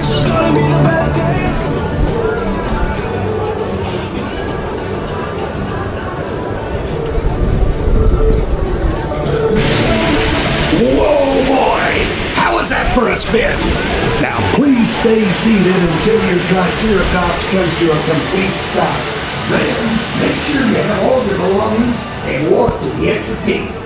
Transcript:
Whoa, boy! How was that for a spin? Now please stay seated until your Triceratops comes to a complete stop. Then make sure you have all your belongings and walk to the exit gate.